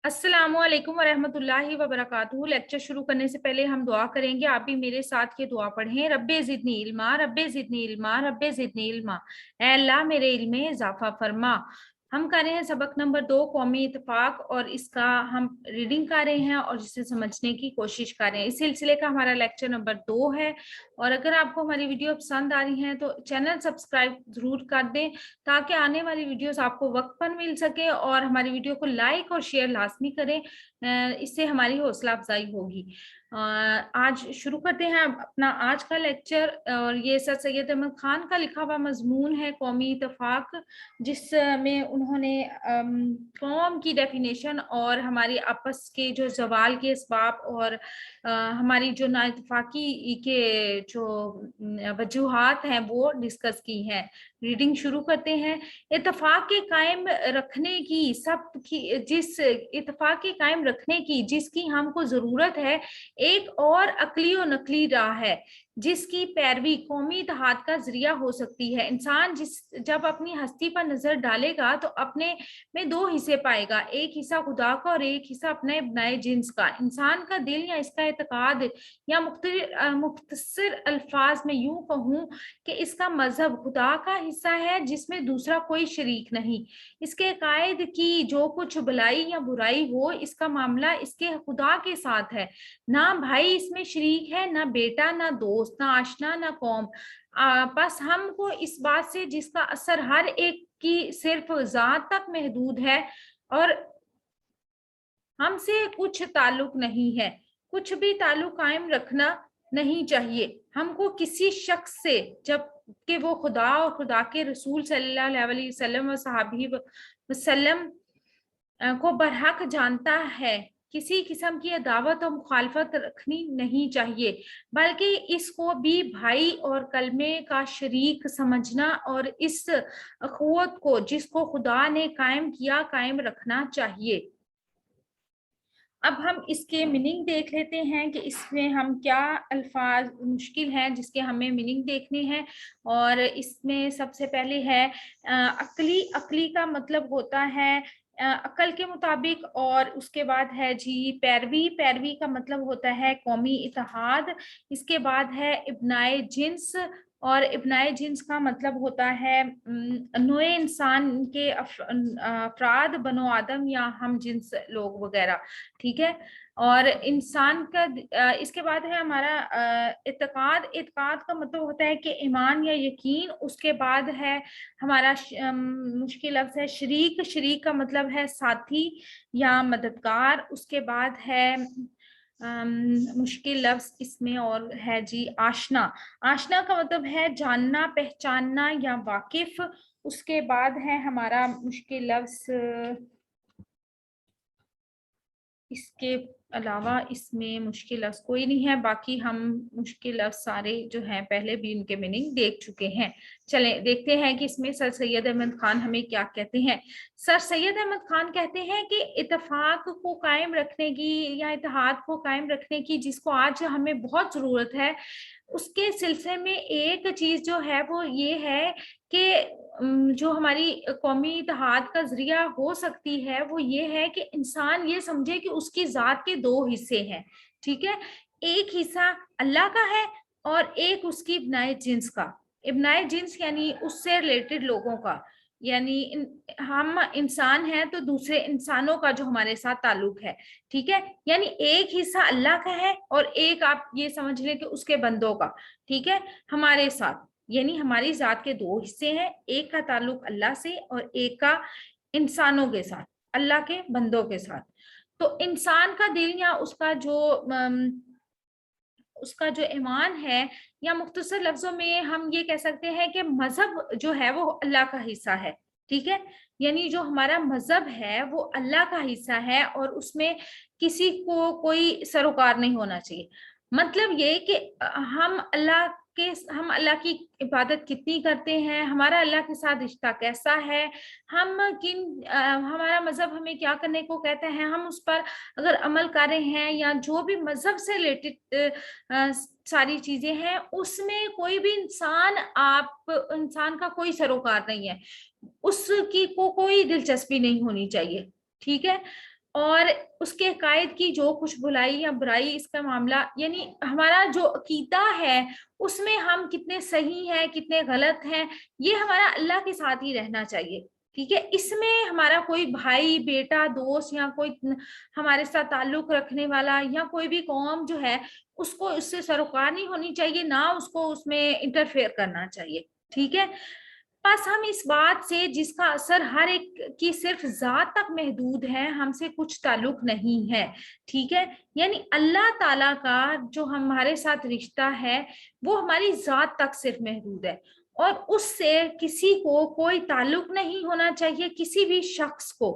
अस्सलामुअलैकुम वरहमतुल्लाहि वबरकातुहू। लेक्चर शुरू करने से पहले हम दुआ करेंगे। आप भी मेरे साथ ये दुआ पढ़ें। रब्बे ज़िदनी इल्मा, रब्बे ज़िदनी इल्मा, रब्बे ज़िदनी इल्मा। ऐ अल्लाह मेरे इल्म में इजाफा फरमा। हम कर रहे हैं सबक नंबर 2 कौमी इत्तेफाक, और इसका हम रीडिंग कर रहे हैं और जिसे समझने की कोशिश कर रहे हैं। इस सिलसिले का हमारा लेक्चर नंबर 2 है। और अगर आपको हमारी वीडियो पसंद आ रही हैं तो चैनल सब्सक्राइब जरूर कर दें ताकि आने वाली वीडियोस आपको वक्त पर मिल सके, और हमारी वीडियो को लाइक और शेयर लाजमी करें। इससे हमारी हौसला अफजाई होगी। आज शुरू करते हैं अपना आज का लेक्चर। और ये सर सैयद अहमद खान का लिखा हुआ मजमून है कौमी इत्तेफाक, जिसमें उन्होंने कौम की डेफिनेशन और हमारी आपस के जो जवाल के इसबाब और हमारी जो नाइत्तेफाकी के जो वजूहात हैं वो डिस्कस की हैं। रीडिंग शुरू करते हैं। इत्तेफाक के कायम रखने की जिसकी हमको जरूरत है, एक और अकली और नकली राह है जिसकी पैरवी कौमी इत्तेहाद का जरिया हो सकती है। इंसान जब अपनी हस्ती पर नजर डालेगा तो अपने में दो हिस्से पाएगा, एक हिस्सा खुदा का और एक हिस्सा अपने बनाए जिन्स का। इंसान का दिल या इसका एतकाद, या मुख्तसर अल्फाज में यूं कहूं कि इसका मजहब खुदा का हिस्सा है जिसमें दूसरा कोई शरीक नहीं। इसके कायद की जो कुछ भलाई या बुराई हो, इसका मामला इसके खुदा के साथ है। ना भाई इसमें शरीक है, ना बेटा, ना दोस्त, ना आशना, ना कौम। बस हमको इस बात से जिसका असर हर एक की सिर्फ जात तक महदूद है और हमसे कुछ ताल्लुक नहीं है, कुछ भी ताल्लुक कायम रखना नहीं चाहिए हमको किसी शख्स से, जब कि वो खुदा और खुदा के रसूल सल्लल्लाहु अलैहि वसल्लम व सहाबी वसल्लम को बरहक जानता है। किसी किस्म की अदावत और मुखालफत रखनी नहीं चाहिए, बल्कि इसको भी भाई और कलमे का शरीक समझना और इस अखुवत को जिसको खुदा ने कायम किया कायम रखना चाहिए। अब हम इसके मीनिंग देख लेते हैं कि इसमें हम क्या अल्फाज मुश्किल हैं जिसके हमें मीनिंग देखने हैं। और इसमें सबसे पहले है अकली। अकली का मतलब होता है अकल के मुताबिक, और उसके बाद है जी पैरवी। पैरवी का मतलब होता है कौमी इत्तेहाद। इसके बाद है इब्नाए जिन्स, और इब्नाए जिन्स का मतलब होता है नोए इंसान के अफराद, बनो आदम या हम जिन्स लोग वगैरह। ठीक है। और इंसान का इसके बाद है हमारा इत्तेकाद। इत्तेकाद का मतलब होता है कि ईमान या यकीन। उसके बाद है हमारा मुश्किल लफ्ज है शरीक। शरीक का मतलब है साथी या मददगार। उसके बाद है मुश्किल लफ्ज इसमें और है जी आशना। आशना का मतलब है जानना, पहचानना या वाकिफ। उसके बाद है हमारा मुश्किल लफ्ज, इसके अलावा इसमें मुश्किल लफ्ज कोई नहीं है। बाकी हम मुश्किल लफ्ज सारे जो हैं पहले भी उनके मीनिंग देख चुके हैं। चलें देखते हैं कि इसमें सर सैयद अहमद खान हमें क्या कहते हैं। सर सैयद अहमद खान कहते हैं कि इत्तेफाक को कायम रखने की या इत्तेहाद को कायम रखने की जिसको आज हमें बहुत जरूरत है, उसके सिलसिले में एक चीज जो है वो ये है कि जो हमारी कौमी इत्तेहाद का जरिया हो सकती है वो ये है कि इंसान ये समझे कि उसकी जात के दो हिस्से हैं। ठीक है। एक हिस्सा अल्लाह का है और एक उसकी इब्नाए जिन्स का। इब्नाए जिन्स यानी उससे रिलेटेड लोगों का, यानी हम इंसान हैं तो दूसरे इंसानों का जो हमारे साथ ताल्लुक है। ठीक है। यानी एक हिस्सा अल्लाह का है और एक आप ये समझ लें कि उसके बंदों का। ठीक है। हमारे साथ यानी हमारी जात के दो हिस्से हैं, एक का ताल्लुक अल्लाह से और एक का इंसानों के साथ, अल्लाह के बंदों के साथ। तो इंसान का दिल या उसका जो ईमान है, या मुख्तसर लफ्जों में हम ये कह सकते हैं कि मजहब जो है वो अल्लाह का हिस्सा है। ठीक है। यानी जो हमारा मजहब है वो अल्लाह का हिस्सा है और उसमें किसी को कोई सरोकार नहीं होना चाहिए। मतलब ये कि हम अल्लाह की इबादत कितनी करते हैं, हमारा अल्लाह के साथ रिश्ता कैसा है, हमारा मजहब हमें क्या करने को कहता है, हम उस पर अगर अमल कर रहे हैं, या जो भी मजहब से रिलेटेड सारी चीजें हैं उसमें कोई भी इंसान का कोई सरोकार नहीं है, उसकी को कोई दिलचस्पी नहीं होनी चाहिए। ठीक है। اور اس کے عقائد کی جو کچھ بھلائی یا برائی اس کا معاملہ، یعنی ہمارا جو عقیدہ ہے اس میں ہم کتنے صحیح ہیں کتنے غلط ہیں، یہ ہمارا اللہ کے ساتھ ہی رہنا چاہیے، ٹھیک ہے۔ اس میں ہمارا کوئی بھائی بیٹا دوست یا کوئی ہمارے ساتھ تعلق رکھنے والا یا کوئی بھی قوم جو ہے اس کو اس سے سروکار نہیں ہونی چاہیے، نہ اس کو اس میں انٹرفیئر کرنا چاہیے، ٹھیک ہے۔ بس ہم اس بات سے جس کا اثر ہر ایک کی صرف ذات تک محدود ہے، ہم سے کچھ تعلق نہیں ہے، ٹھیک ہے۔ یعنی اللہ تعالیٰ کا جو ہمارے ساتھ رشتہ ہے وہ ہماری ذات تک صرف محدود ہے، اور اس سے کسی کو کوئی تعلق نہیں ہونا چاہیے، کسی بھی شخص کو۔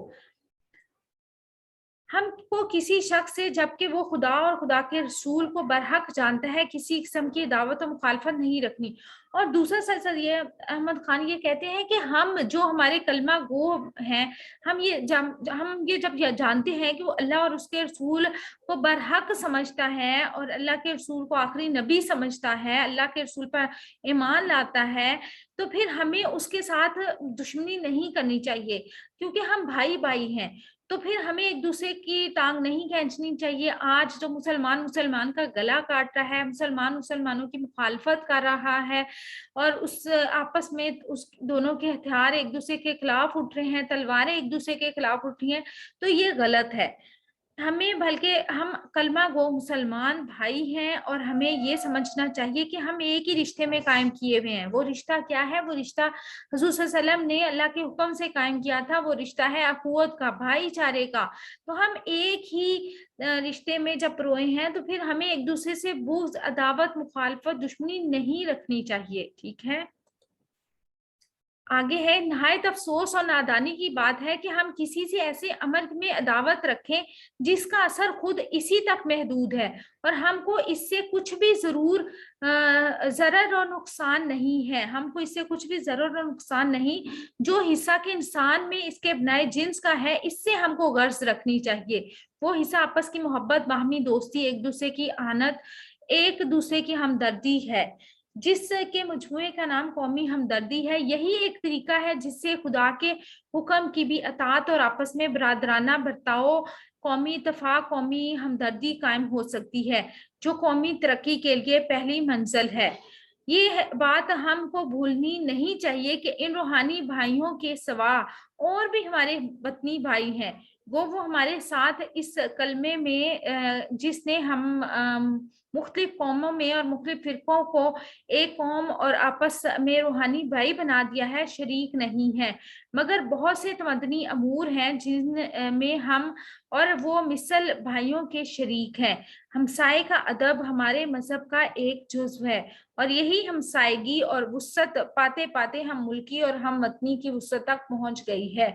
ہم کو کسی شخص سے جبکہ وہ خدا اور خدا کے رسول کو برحق جانتا ہے کسی قسم کی دعوت و مخالفت نہیں رکھنی۔ اور دوسرا سر یہ احمد خان یہ کہتے ہیں کہ ہم جو ہمارے کلمہ گو ہیں، ہم یہ جب جانتے ہیں کہ وہ اللہ اور اس کے رسول کو برحق سمجھتا ہے اور اللہ کے رسول کو آخری نبی سمجھتا ہے، اللہ کے رسول پر ایمان لاتا ہے، تو پھر ہمیں اس کے ساتھ دشمنی نہیں کرنی چاہیے، کیونکہ ہم بھائی بھائی ہیں۔ تو پھر ہمیں ایک دوسرے کی ٹانگ نہیں کھینچنی چاہیے۔ آج جو مسلمان کا گلا کاٹ رہا ہے، مسلمانوں کی مخالفت کر رہا ہے، اور اس آپس میں اس دونوں کے ہتھیار ایک دوسرے کے خلاف اٹھ رہے ہیں، تلواریں ایک دوسرے کے خلاف اٹھ رہی ہیں، تو یہ غلط ہے۔ ہمیں بلکہ ہم کلمہ گو مسلمان بھائی ہیں، اور ہمیں یہ سمجھنا چاہیے کہ ہم ایک ہی رشتے میں قائم کیے ہوئے ہیں۔ وہ رشتہ کیا ہے؟ وہ رشتہ حضور صلی اللہ علیہ وسلم نے اللہ کے حکم سے قائم کیا تھا، وہ رشتہ ہے اخوت کا، بھائی چارے کا۔ تو ہم ایک ہی رشتے میں جب پروئے ہیں تو پھر ہمیں ایک دوسرے سے بغض، عداوت، مخالفت، دشمنی نہیں رکھنی چاہیے، ٹھیک ہے۔ آگے ہے، نہایت افسوس اور نادانی کی بات ہے کہ ہم کسی سے ایسے عمل میں عداوت رکھیں جس کا اثر خود اسی تک محدود ہے، اور ہم کو اس سے کچھ بھی ضرر اور نقصان نہیں ہے، ہم کو اس سے کچھ بھی ضرر اور نقصان نہیں۔ جو حصہ کے انسان میں اس کے بنائے جنس کا ہے، اس سے ہم کو غرض رکھنی چاہیے۔ وہ حصہ آپس کی محبت، باہمی دوستی، ایک دوسرے کی آنت، ایک دوسرے کی ہمدردی ہے، جس کے مجموعے کا نام قومی ہمدردی ہے۔ یہی ایک طریقہ ہے جس سے خدا کے حکم کی بھی اطاعت اور آپس میں برادرانہ برتاؤ، قومی اتفاق، قومی ہمدردی قائم ہو سکتی ہے، جو قومی ترقی کے لیے پہلی منزل ہے۔ یہ بات ہم کو بھولنی نہیں چاہیے کہ ان روحانی بھائیوں کے سوا اور بھی ہمارے وطنی بھائی ہیں، وہ ہمارے ساتھ اس کلمے میں جس نے ہم مختلف قوموں میں اور مختلف فرقوں کو ایک قوم اور آپس میں روحانی بھائی بنا دیا ہے، شریک نہیں ہے، مگر بہت سے تمدنی امور ہیں جن میں ہم اور وہ مثل بھائیوں کے شریک ہیں۔ ہمسائے کا ادب ہمارے مذہب کا ایک جزو ہے، اور یہی ہمسائیگی اور وسعت پاتے پاتے ہم ملکی اور ہم وطنی کی وسعت تک پہنچ گئی ہے۔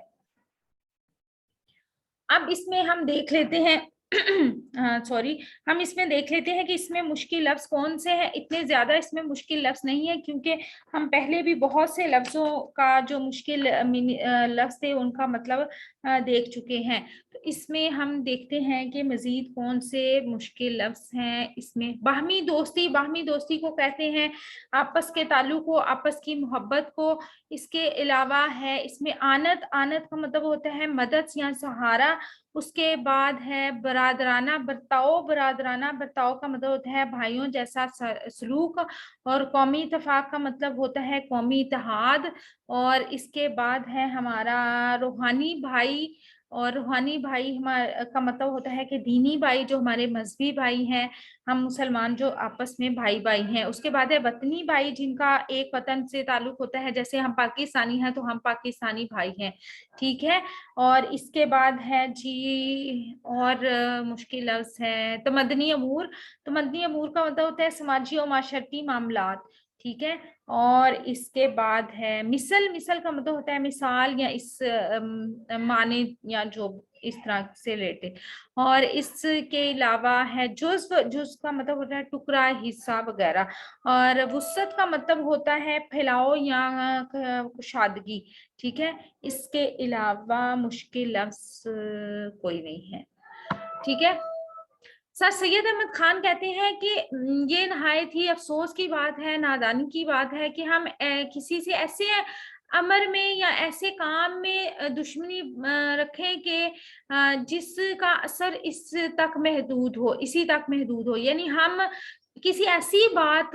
اب اس میں ہم دیکھ لیتے ہیں ہم اس میں دیکھ لیتے ہیں کہ اس میں مشکل لفظ کون سے ہیں۔ اتنے زیادہ اس میں مشکل لفظ نہیں ہے، کیونکہ ہم پہلے بھی بہت سے لفظوں کا جو مشکل لفظ تھے ان کا مطلب دیکھ چکے ہیں۔ تو اس میں ہم دیکھتے ہیں کہ مزید کون سے مشکل لفظ ہیں۔ اس میں باہمی دوستی کو کہتے ہیں آپس کے تعلق کو، آپس کی محبت کو۔ اس کے علاوہ ہے اس میں آنت کا مطلب ہوتا ہے مدد یا سہارا۔ اس کے بعد ہے برادرانہ برتاؤ کا مطلب ہوتا ہے بھائیوں جیسا سلوک، اور قومی اتفاق کا مطلب ہوتا ہے قومی اتحاد۔ اور اس کے بعد ہے ہمارا روحانی بھائی، اور روحانی بھائی کا مطلب ہوتا ہے کہ دینی بھائی جو ہمارے مذہبی بھائی ہیں، ہم مسلمان جو آپس میں بھائی بھائی ہیں۔ اس کے بعد ہے وطنی بھائی، جن کا ایک وطن سے تعلق ہوتا ہے، جیسے ہم پاکستانی ہیں تو ہم پاکستانی بھائی ہیں، ٹھیک ہے۔ اور اس کے بعد ہے اور مشکل لفظ ہے تمدنی امور کا مطلب ہوتا ہے سماجی اور معاشرتی معاملات، ٹھیک ہے۔ اور اس کے بعد ہے مثل کا مطلب ہوتا ہے مثال، یا اس معنی یا جو اس طرح سے ریلیٹڈ۔ اور اس کے علاوہ ہے جزو کا مطلب ہوتا ہے ٹکڑا، حصہ وغیرہ۔ اور وسعت کا مطلب ہوتا ہے پھیلاؤ یا کشادگی، ٹھیک ہے۔ اس کے علاوہ مشکل لفظ کوئی نہیں ہے، ٹھیک ہے۔ سر سید احمد خان کہتے ہیں کہ یہ نہایت ہی افسوس کی بات ہے، نادانی کی بات ہے کہ ہم کسی سے ایسے अमर में या ऐसे काम में दुश्मनी रखें कि जिसका असर इस तक महदूद हो, इसी तक महदूद हो, यानी हम किसी ऐसी बात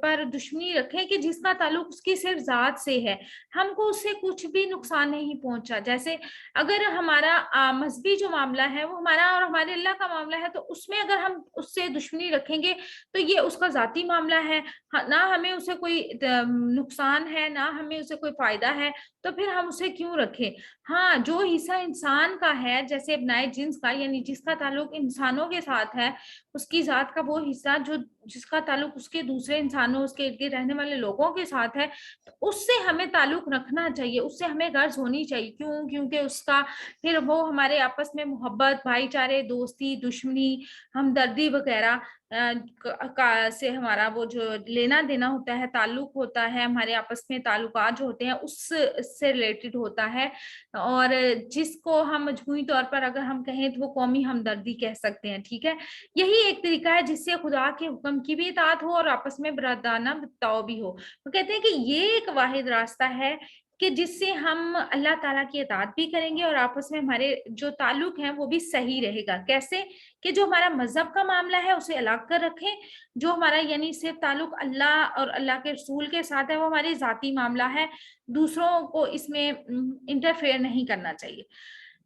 पर दुश्मनी रखें कि जिसका ताल्लुक उसकी सिर्फ जात से है, हमको उससे कुछ भी नुकसान नहीं पहुंचा। जैसे अगर हमारा मजहबी जो मामला है वो हमारा और हमारे अल्लाह का मामला है, तो उसमें अगर हम उससे दुश्मनी रखेंगे तो ये उसका जाती मामला है, ना हमें उसे कोई नुकसान है, ना हमें उसे कोई फायदा है, तो फिर हम उसे क्यों रखें। हाँ, जो हिस्सा इंसान का है, जैसे अपनाए जिन्स का, यानी जिसका ताल्लुक इंसानों के साथ है, उसकी जात का वो हिस्सा जो जिसका ताल्लुक उसके दूसरे इंसानों, उसके इर्द गिर्द रहने वाले लोगों के साथ है, तो उससे हमें ताल्लुक रखना चाहिए, उससे हमें गर्ज होनी चाहिए। क्यों? क्योंकि उसका फिर वो हमारे आपस में मोहब्बत, भाईचारे, दोस्ती, दुश्मनी, हमदर्दी वगैरह का से हमारा वो जो लेना देना होता है, ताल्लुक होता है, हमारे आपस में ताल्लुकात जो होते हैं उससे रिलेटेड होता है। और जिसको हम मजमूई तौर पर अगर हम कहें तो वो कौमी हमदर्दी कह सकते हैं। ठीक है, यही एक तरीका है जिससे खुदा के हुक्म की भी इताअत हो और आपस में बरादाना बर्ताव भी हो। तो कहते हैं कि ये एक वाहिद रास्ता है कि जिससे हम अल्लाह ताला की इताअत भी करेंगे और आपस में हमारे जो ताल्लुक हैं वो भी सही रहेगा। कैसे? कि जो हमारा मजहब का मामला है उसे अलग कर रखें, जो हमारा यानी सिर्फ ताल्लुक अल्लाह और अल्लाह के रसूल के साथ है वो हमारी जाती मामला है, दूसरों को इसमें इंटरफेयर नहीं करना चाहिए।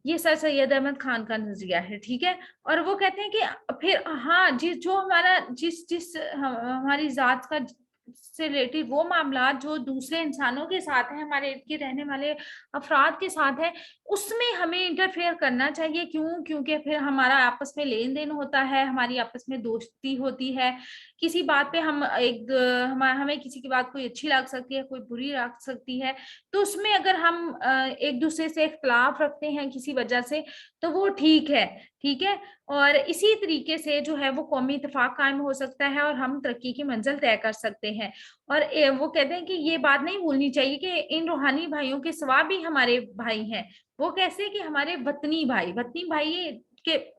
ये सर सैयद अहमद खान का नजरिया है। ठीक है, और वो कहते हैं कि फिर हाँ, जिस जो हमारा जिस जिस हमारी जात का से रिलेटेड वो मामला जो दूसरे इंसानों के साथ है, हमारे इर्द गिर्द रहने वाले अफराद के साथ है, उसमें हमें इंटरफेयर करना चाहिए। क्यों? क्योंकि फिर हमारा आपस में लेन देन होता है, हमारी आपस में दोस्ती होती है, किसी बात पे हमें किसी की बात कोई अच्छी लग सकती है, कोई बुरी लग सकती है, तो उसमें अगर हम एक दूसरे से इख्तलाफ रखते हैं किसी वजह से, तो वो ठीक है। ठीक है, और इसी तरीके से जो है वो कौमी इत्तेफाक कायम हो सकता है और हम तरक्की की मंजिल तय कर सकते हैं। और वो कहते हैं कि ये बात नहीं भूलनी चाहिए कि इन रूहानी भाइयों के सिवा भी हमारे भाई हैं। वो कैसे? कि हमारे वतनी भाई के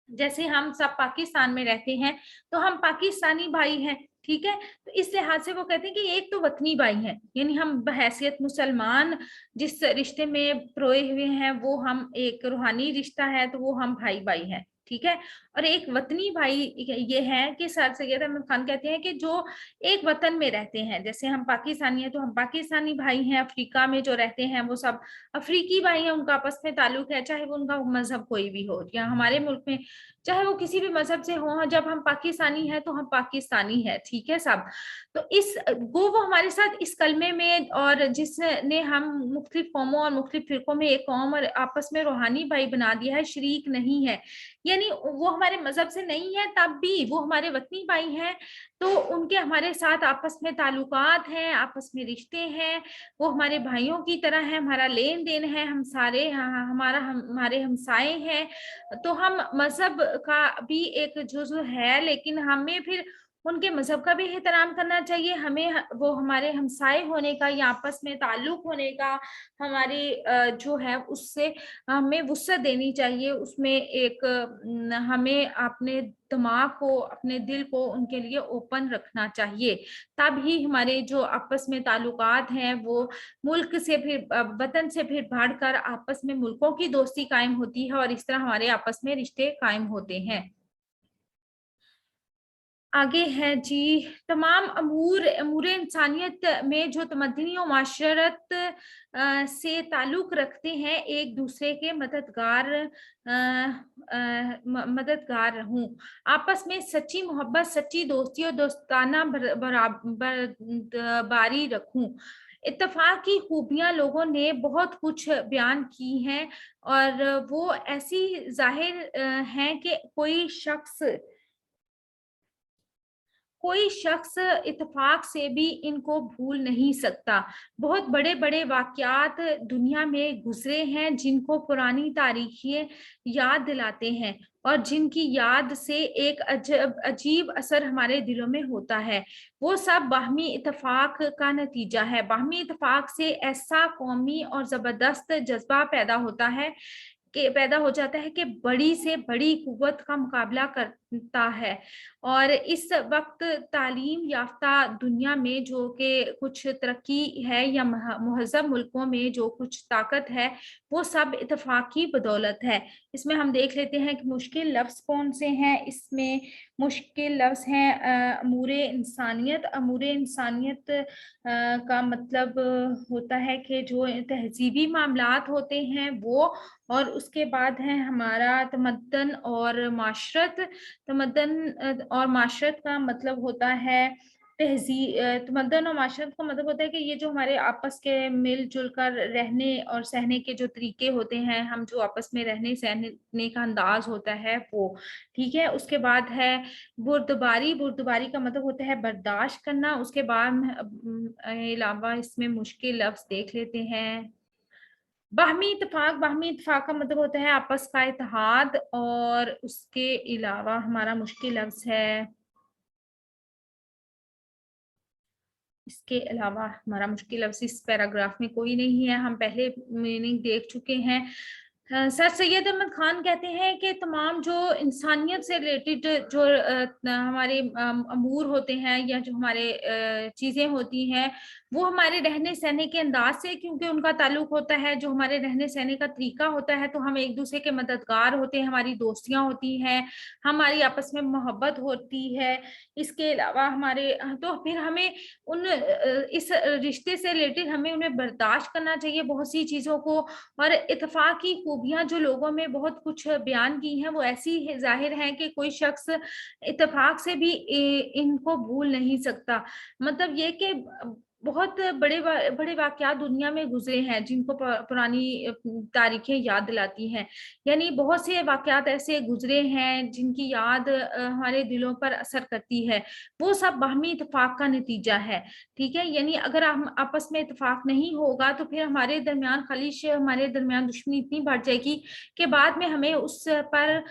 जैसे हम सब पाकिस्तान में रहते हैं तो हम पाकिस्तानी भाई हैं। ठीक है, तो इस लिहाज से वो कहते हैं कि एक तो वतनी भाई हैं, यानी हम बहैसियत मुसलमान जिस रिश्ते में परोए हुए हैं वो हम एक रूहानी रिश्ता है तो वो हम भाई भाई हैं। ठीक है, और एक वतनी भाई ये है कि सर सैयद अहमद खान कहते हैं कि जो एक वतन में रहते हैं, जैसे हम पाकिस्तानी हैं तो हम पाकिस्तानी भाई हैं, अफ्रीका में जो रहते हैं वो सब अफ्रीकी भाई हैं, उनका आपस में ताल्लुक है, चाहे वो उनका मजहब कोई भी हो, या हमारे मुल्क में चाहे वो किसी भी मजहब से हो, जब हम पाकिस्तानी हैं तो हम पाकिस्तानी है। ठीक है सब, तो वो हमारे साथ इस कलमे में, और जिसने हम मुख्तलिफ कौमों और मुख्तलिफ फिरकों में एक कौम और आपस में रूहानी भाई बना दिया है, शरीक नहीं है, यानी वो हमारे मजहब से नहीं है तब भी वो हमारे वतनी भाई हैं, तो उनके हमारे साथ आपस में ताल्लुकात हैं, आपस में रिश्ते हैं, वो हमारे भाइयों की तरह है, हमारा लेन देन है, हम सारे हमारे हमसाए हैं। तो हम मजहब का भी एक जुज़्व है, लेकिन हमें फिर उनके मजहब का भी एहतराम करना चाहिए, हमें वो हमारे हमसाए होने का या आपस में ताल्लुक होने का हमारी जो है उससे हमें वुसअत देनी चाहिए, उसमें एक हमें अपने दिमाग को, अपने दिल को उनके लिए ओपन रखना चाहिए। तब ही हमारे जो आपस में ताल्लुकात हैं वो मुल्क से फिर वतन से फिर बढ़कर आपस में मुल्कों की दोस्ती कायम होती है और इस तरह हमारे आपस में रिश्ते कायम होते हैं। आगे है जी, तमाम अमूर इंसानियत में जो तमद्दुनी और माशरत से ताल्लुक रखते हैं, एक दूसरे के मददगार रहूं, आपस में सच्ची मोहब्बत, सच्ची दोस्ती और दोस्ताना बराबरी रखूं। इत्तेफाक की खूबियां लोगों ने बहुत कुछ बयान की हैं और वो ऐसी जाहिर हैं कि कोई शख्स इत्तेफाक से भी इनको भूल नहीं सकता। बहुत बड़े बड़े वाकयात दुनिया में गुजरे हैं जिनको पुरानी तारीखें याद दिलाते हैं और जिनकी याद से एक अजीब असर हमारे दिलों में होता है। वो सब बाहमी इत्तेफाक का नतीजा है। बाहमी इत्तेफाक से ऐसा कौमी और जबरदस्त जज्बा पैदा हो जाता है कि बड़ी से बड़ी कुव्वत का मुकाबला है। और इस वक्त तालीम याफ्ता दुनिया में जो कि कुछ तरक्की है या महज़ब मुल्कों में जो कुछ ताकत है, वो सब इत्तेफाकी बदौलत है। इसमें हम देख लेते हैं कि मुश्किल लफ्ज़ कौन से हैं। इसमें मुश्किल लफ्ज़ हैं अमूरे इंसानियत। अमूरे इंसानियत का मतलब होता है कि जो तहज़ीबी मामलात होते हैं वो, और उसके बाद है हमारा तमद्दन और माशरत। तमद्दन और माशरत का मतलब होता है तमद्दन और माशरत का मतलब होता है कि ये जो हमारे आपस के मिलजुल कर रहने और सहने के जो तरीके होते हैं, हम जो आपस में रहने सहने का अंदाज होता है वो, ठीक है। उसके बाद है बुर्दबारी। बुर्दबारी का मतलब होता है बर्दाश्त करना। उसके बाद अलावा इसमें मुश्किल लफ्ज देख लेते हैं। बाहमी इत्तेफाक। बाहमी इत्तेफाक का मतलब होता है आपस का इत्तेहाद। और उसके अलावा हमारा मुश्किल लफ्ज है, इसके अलावा हमारा मुश्किल लफ्ज इस पैराग्राफ में कोई नहीं है, हम पहले मीनिंग देख चुके हैं। सर सैयद अहमद खान कहते हैं कि तमाम जो इंसानियत से रिलेटेड जो हमारे अमूर होते हैं या जो हमारे चीज़ें होती हैं, वो हमारे रहने सहने के अंदाज से, क्योंकि उनका ताल्लुक होता है जो हमारे रहने सहने का तरीका होता है, तो हम एक दूसरे के मददगार होते हैं, हमारी दोस्तियां होती हैं, हमारी आपस में मोहब्बत होती है। इसके अलावा हमारे तो फिर हमें उन इस रिश्ते से रिलेटेड हमें उन्हें बर्दाश्त करना चाहिए बहुत सी चीज़ों को। और इत्तेफाक की खूबियां जो लोगों में बहुत कुछ बयान की हैं वो ऐसी जाहिर हैं कि कोई शख्स इत्तेफाक से भी इनको भूल नहीं सकता। मतलब ये कि बहुत बड़े वाकयात दुनिया में गुजरे हैं जिनको पुरानी तारीखें याद दिलाती हैं। यानी बहुत से वाकयात ऐसे गुजरे हैं जिनकी याद हमारे दिलों पर असर करती है। वो सब बाहमी इत्तेफाक का नतीजा है, ठीक है। यानी अगर हम आपस में इत्तेफाक नहीं होगा तो फिर हमारे दरमियान खलिश, हमारे दरमियान दुश्मनी इतनी बढ़ जाएगी कि बाद में हमें उस पर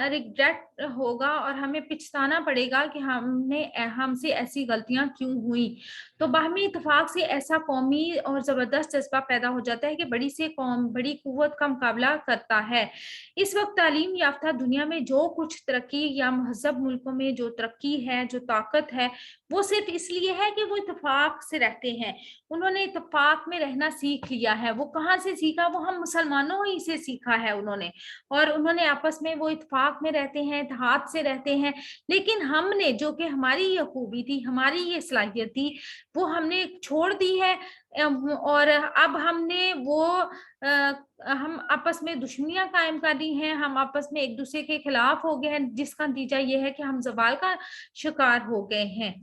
रिग्रेट होगा और हमें पछताना पड़ेगा कि हमसे ऐसी गलतियां क्यों हुई। तो बाहमी इत्तेफाक से ऐसा कौमी और जबरदस्त जज्बा पैदा हो जाता है कि बड़ी से कौम बड़ी कुव्वत का मुकाबला करता है। इस वक्त तालीम याफ्ता दुनिया में जो कुछ तरक्की या महजब मुल्कों में जो तरक्की है, जो ताकत है, वो सिर्फ इसलिए है कि वो इत्तेफाक से रहते हैं। उन्होंने इत्तेफाक में रहना सीख लिया है। वो कहाँ से सीखा? वो हम मुसलमानों ही से सीखा है उन्होंने। और उन्होंने आपस में वो इत्तेफाक में रहते हैं, इत्तेहाद से रहते हैं। लेकिन हमने, जो कि हमारी ये खूबी थी, हमारी ये सलाहियत थी, वो हमने छोड़ दी है। और अब हमने वो हम आपस में दुश्मनियां कायम कर दी हैं, हम आपस में एक दूसरे के खिलाफ हो गए हैं, जिसका नतीजा ये है कि हम जवाल का शिकार हो गए हैं।